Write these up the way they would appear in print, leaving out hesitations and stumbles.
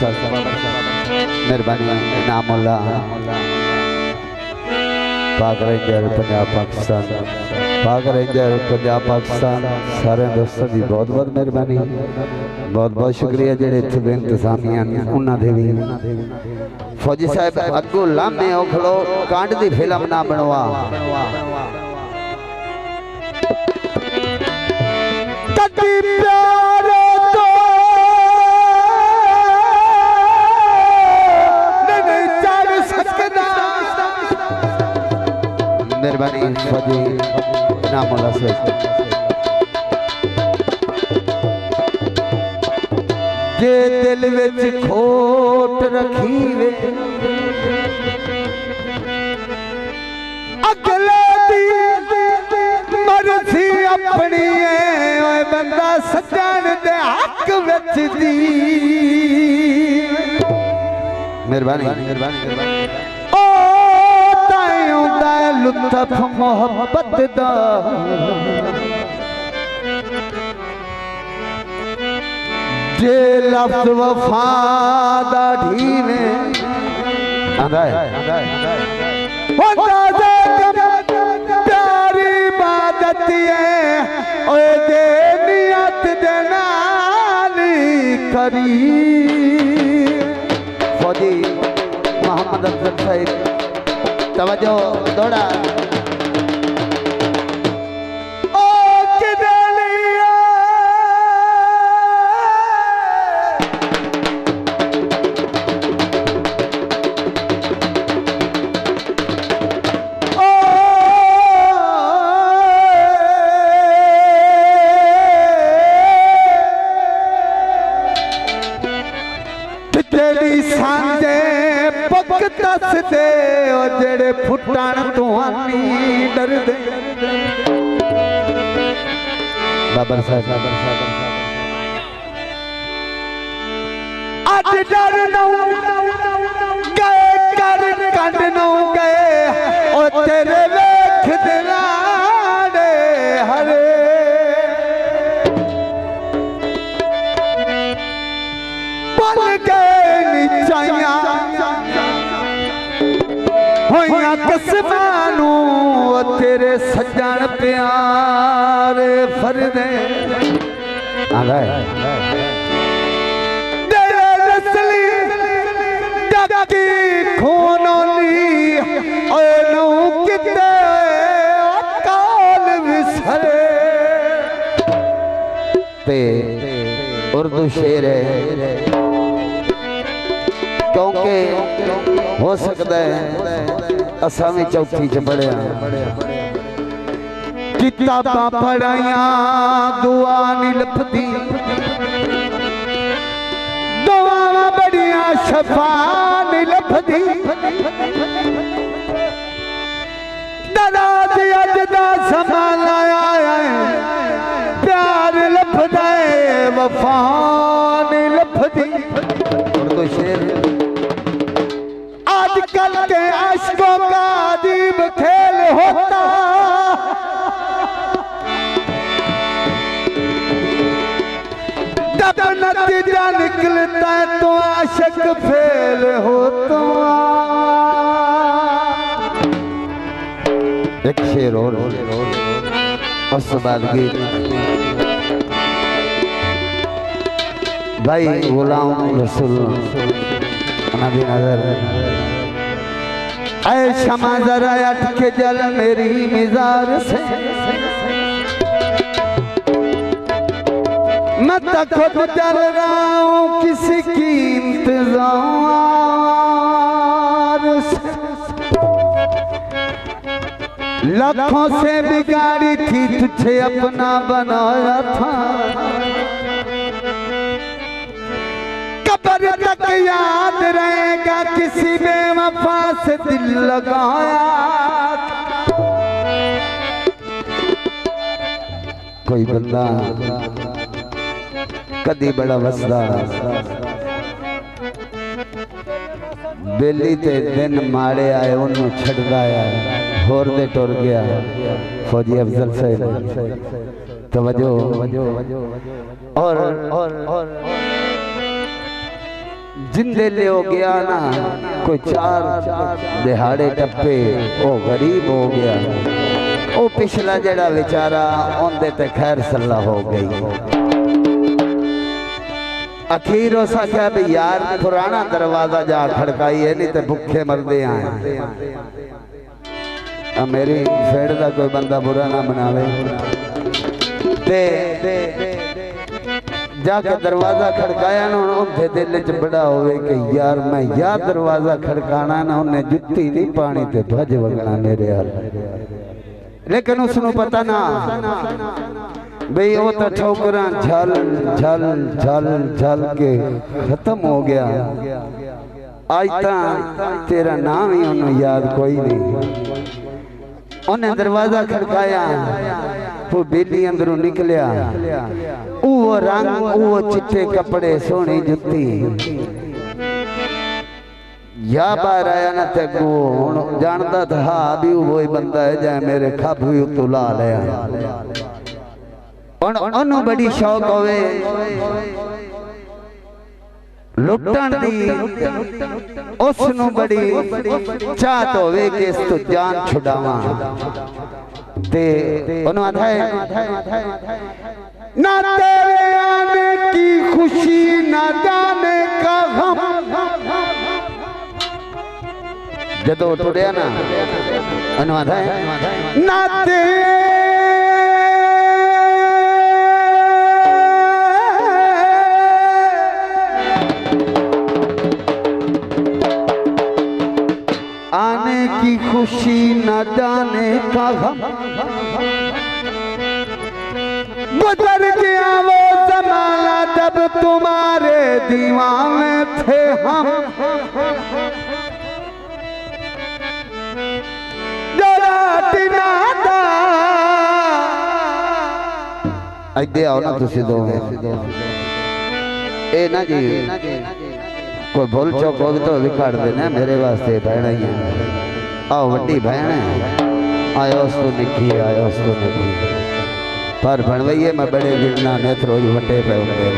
मेहरबानी इनामुल्ला पाक रेंजर पंजाब पाकिस्तान पाक रेंजर पंजाब पाकिस्तान सारे दोस्तों की बहुत बहुत मेहरबानी बहुत बहुत शुक्रिया जेडे इत्थे बेइंतजामियां उन्होंने भी फौजी साहब अगू लामे खलो कांड की फिल्म ना बनवा मेहरबानी फौजी इनामुल्ला से जे दिल विच खोट रखी वे अगले दी मर्जी अपनी है ओए बंदा सजन दे हक विच दी मेहरबानी लुत्फ मोहब्बत दा जे लफ्ज़ वफा दा ढीवे प्यारी इबादत है ओए दे नियत दे नाल करी फौजी मोहम्मद अफजल साहिब तवज्जो दौड़ा ओ किदलिया ओ तेरी सांझे पक दस दे जेड़े फुटण तो आनी डर दे बाबर साहब आज डर नौ गए कर कंड नौ गए और तेरे वेख दिलाड़े हरे बन गए नीचाइया होइया कसमानू तेरे सजन प्यारे फरदे तेरे नस्ली डकी खूनोली ओए नौ किते अकाल विसरे ते उर्दू शेर है क्योंकि हो सकता है असा भी चौथी च पढ़िया किताबां पढ़ाइया दुआ नहीं लभदी दुआवां बड़िया शफा नहीं लभदी दराज अज दा समा लाया प्यार लभदा वफा नहीं लभदी उर्दू शेर आजकल के आशिकों का अजीब खेल होता जब नतीजा निकलता है तो आशिक फेल होता एक शेर और उस बाद गीत भाई गुलाम रसूल नबी नजर ऐ शमा जरा अट के जल मेरी मिजार से मैं तो खुद जल रहा हूँ किसी की इंतजार से लाखों से बिगाड़ी थी तुझे अपना बनाया था कब्र तक याद रहेगा किसी बेवफा से दिल लगाया कोई बंदा कदी बड़ा वसदा बेली ते दिन माड़े आए उन्होंने छड़दा आया होर दे टुर गया फौजी अफजल साहब तवज्जो और जिंदे ले हो गया ना, कोई चार दिहाड़े टप्पे वो गरीब हो गया। वो पिछला जड़ा बेचारा उनदे ते खैर सल्ला हो गई। अखीर उस आख्या भी यार पुराना दरवाजा जा खड़काइए नहीं तो भुखे मरदे आए। मेरी फेड़ का कोई बंदा बुरा ना बनावे। जाके दरवाजा खड़काया ना, उनके दिल च बड़ा होवे कि यार मैं या दरवाजा खड़काना ना, उन्हें जुत्ती नहीं पानी ते भज वगना मेरे हाल। लेकिन उसनु पता ना भाई वो तो ठोकरा झल झल झल झल के खत्म हो गया। आज तक तेरा नाम ही उन्हें याद कोई नहीं। उन्हें दरवाजा खड़काया, वो बेली अंदरों निकलिया। वो रंग, वो चिट्टे कपड़े, सोनी जुत्ती, या बाहर आया ना ते गो जानता था हाँ भी वो ही बंदा है जाए मेरे खप भी उतुला लिया। उन्होंने बड़ी शौक होवे लुटन दी, उसनु बड़ी चाहत होवे कि इस तो जान छुड़ावा। ते उन्होंने आधा है ना तेरे आने की खुशी ना जाने का गम। जदों टुटिया ना उन्होंने आधा है ना तेरे आने की खुशी न जाने का गम। गुजर गया वो जमाना जब तुम्हारे दीवाने थे हम। जरा टिनादा इधर आओ ना तुसी दो ए ना जी कोई भूल चौक हो तो भी काट देना मेरे वास्ते बहन ही है। आओ वड्डी बहन है, आयो उसको निकी, आयो उसको निकी पर भणवैये मैं बड़े गिरना नेत्र रोज वटे पे उठे।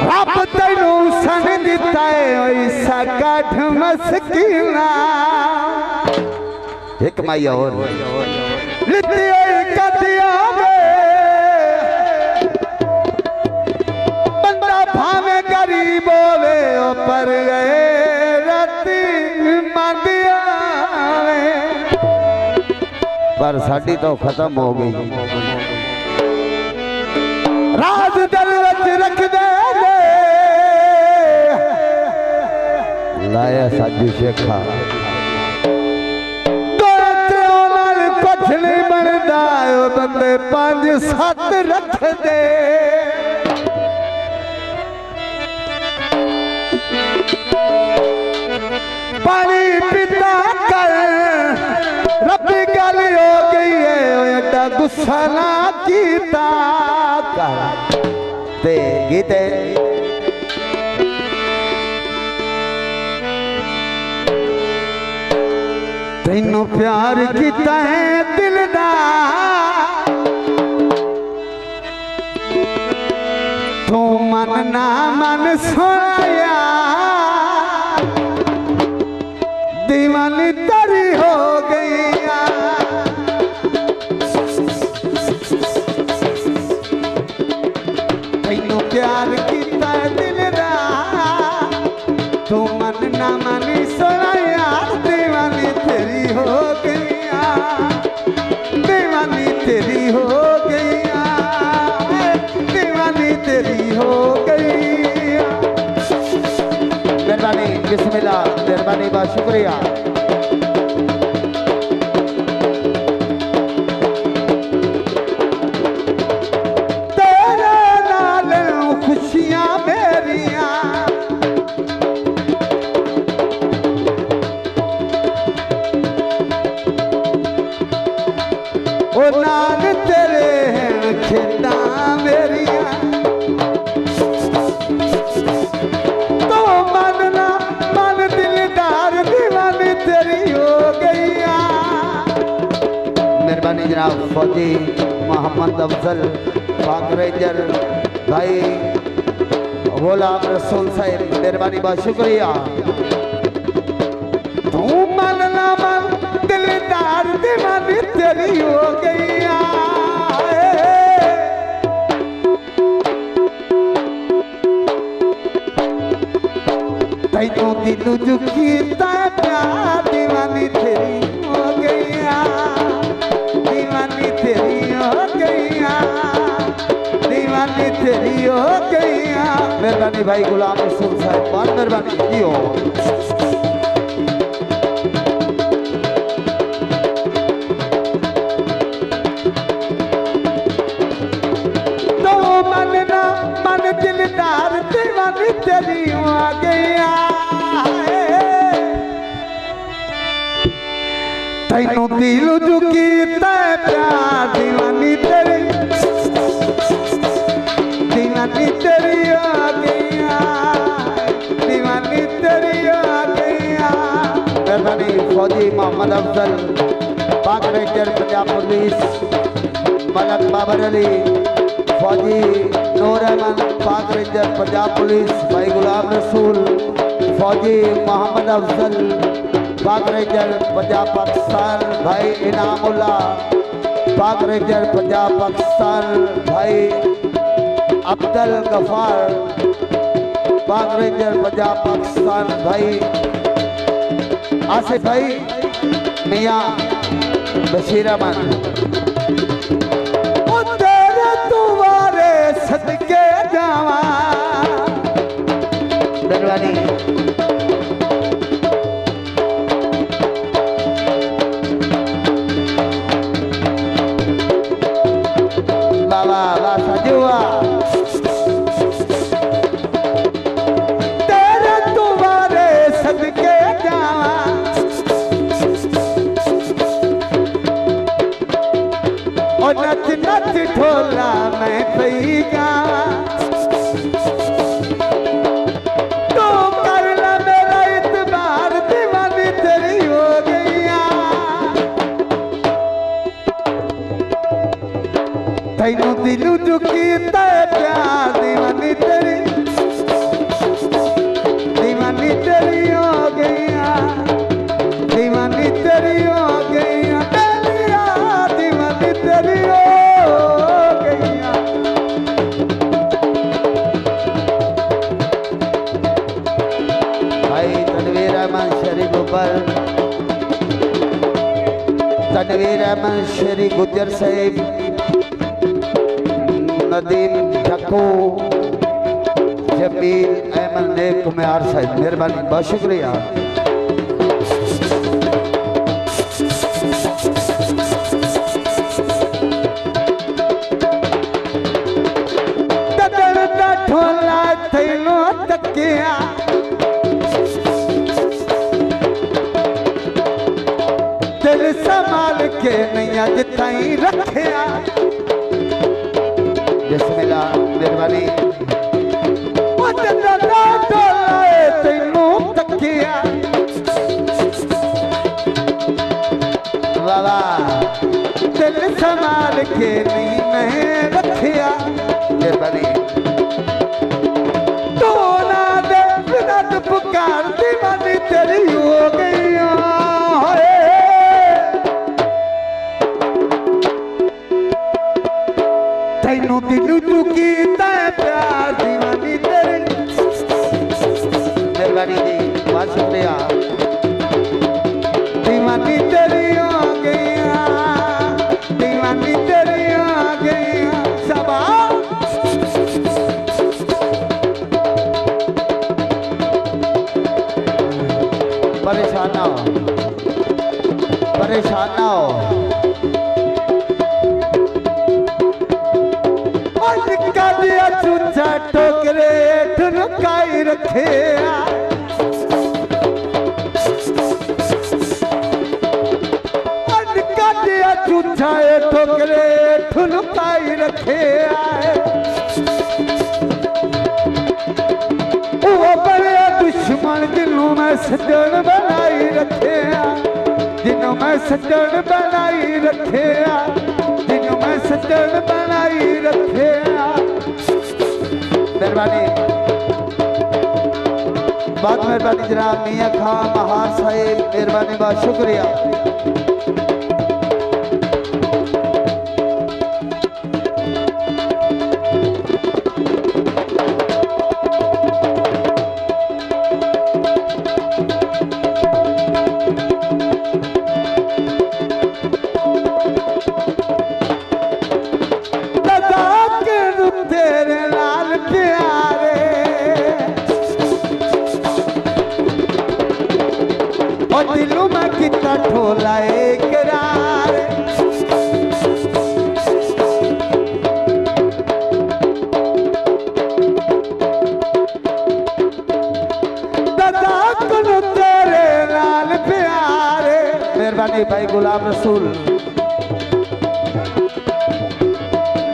रब तैनू सन दिता है ऐसा काठ मस्कीना। एक माई और लिती कदिया बंदा भावे गरीब होवे पर गए राती मंदिया पर साड़ी तो खत्म हो गई। राज दिल विच रख दे लाया साजू शेखा नहीं बनता बंदे 5-7 रख दे। पानी पीता कर रब्बी गल हो गई है एडा गुस्सा ना कीता कर। ते गीते तैनू प्यार किता है दिल दा तू मन ना मन सोया दीवानी तेरी हो गई। तैनू प्यार किता है दिल दा तू मन ना मन सोया दीवानी तेरी हो गईया, दीवानी तेरी हो गईया, दीवानी तेरी हो गईया। मेहरबानी बिस्मिल्लाह, मेहरबानी बा शुक्रिया। तेरे नाल खुशियां मेरिया ओ नाग तेरे खेता मेरिया तो मन ना मन दिलदार दीवानी जनाब फौजी मोहम्मद अफजल पाक रेंजर भाई गुलाम रसूल साहब मेहरबानी बहुत शुक्रिया। तू मन ना मन दिलदार दीवानी तेरी हो गई तैनू दिलू जुकी प्यार दीवानी तेरी हो गई दीवानी तेरी हो गई दीवानी तेरी हो गई। मेहरबानी भाई गुलाम रसूल साहब बहुत मेहरबानी की हो। तो मन ना मन दिलदार दीवानी तेरी हो गई तैनू दिल जुकी प्यार दीवानी तेरी दीवानी तेरी आ गई दीवानी तेरी आ गई। मेहरबानी फौजी मोहम्मद अफजल पाक रेंजर पंजाब पुलिस मलक बाबर अली फौजी नूर अहमद पाक रेंजर पंजाब पुलिस भाई गुलाम रसूल फौजी मोहम्मद अफजल पाक रेंजर पंजाब पाकिस्तान भाई इनामुल्ला पाक रेंजर पंजाब पाकिस्तान भाई अब्दुल गफार पाक रेंजर पंजाब पाकिस्तान भाई आसिफ भाई मियाँ बशीर अहमद तेरे तुम्हारे सदके जावा मेहरबानी। बाबा बासा जुआ तेरे तुम्हारे सदके जावा और नच नच ढोला मैं पई गावा तू कर ला मेरा इतबार दीवानी तेरी हो गई तैनू दिलू जुकी प्यार दीवानी तेरी हो गई दीवानी तेरी हो गई दीवानी तेरी हो गई। भाई तनवीर अहमद शरीफ ऊपर तनवीर अहमद शरीफ गुजर साहिब नदीम जक्कू जमील अहमद नेक कुमार साहब मेहरबानी बहुत शुक्रिया। ढोला थैलो तकिया दिल संभाल के नैया जिताई रखिया बिस्मिल्लाह मेहरबानी तेनू तकिया बाबा दिल संभाल के नहीं मैं रखिया मेहरबानी तो ना दे बिना पुकार दीवानी तेरी हो गई तैनू दिलू चुकी प्यार दीवानी तेरी मेहरबानी जी बहुत शुक्रिया दीवानी तेरी हो गई दीवानी तेरी हो गई सबा परेशान ना हो परेशान ना हो चूचा टोकरे ठुनकाई रखे चूचा ठोकरे ठुनकाई रखे वो बड़े दुश्मन जिन्हों मैं सजन बनाई रखे जिन्हों मैं सजन बनाई रखे सजन बनाई रखे। मेहरबानी बहुत मेहरबानी जनाब मियां खान महार साहिब, मेहरबानी बहुत शुक्रिया। तेरे लाल प्यारे और दिलों में कितना ठोला इकरार। दादा को तेरे लाल प्यारे, मेहरबानी भाई गुलाम रसूल।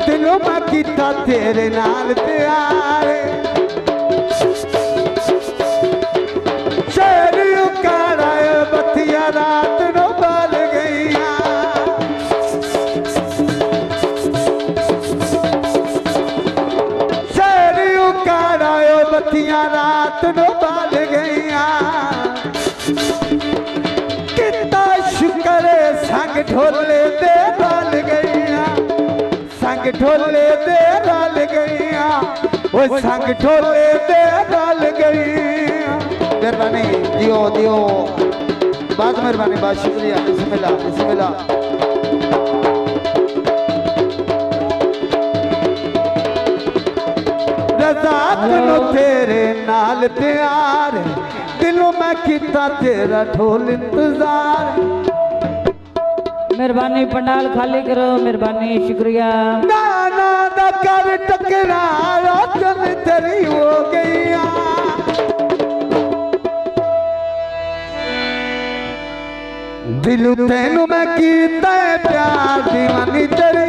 दिलों में कितना तेरे नाल प्यारे, शेर उकाड़ा बत्तियां रात नो बाल गईया। शेर उकाड़ा बत्तियां रात नो बाल गईया। कितना शुक्र संग ढोले दे बाल गईया, संग ढोले दे डाल गईया, वो संग ढोले दे डाल गईया। मेहरबानी दियो दियो बहुत मेहरबानी बहुत शुक्रिया। बिस्मिल्लाह बिस्मिल्लाह। रज़ा करो तेरे नाल प्यार, दिलों में कितना तेरा ढोल इंतजार। मेहरबानी पंडाल खाली करो, मेहरबानी शुक्रिया। नाना दा कर टकराया चल तेरी हो गईया। दिल तेनू मैं कीता प्यार दीवानी तेरी।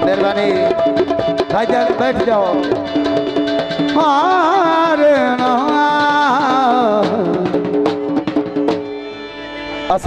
मेहरबानी भाईजान बैठ जाओ। हाँ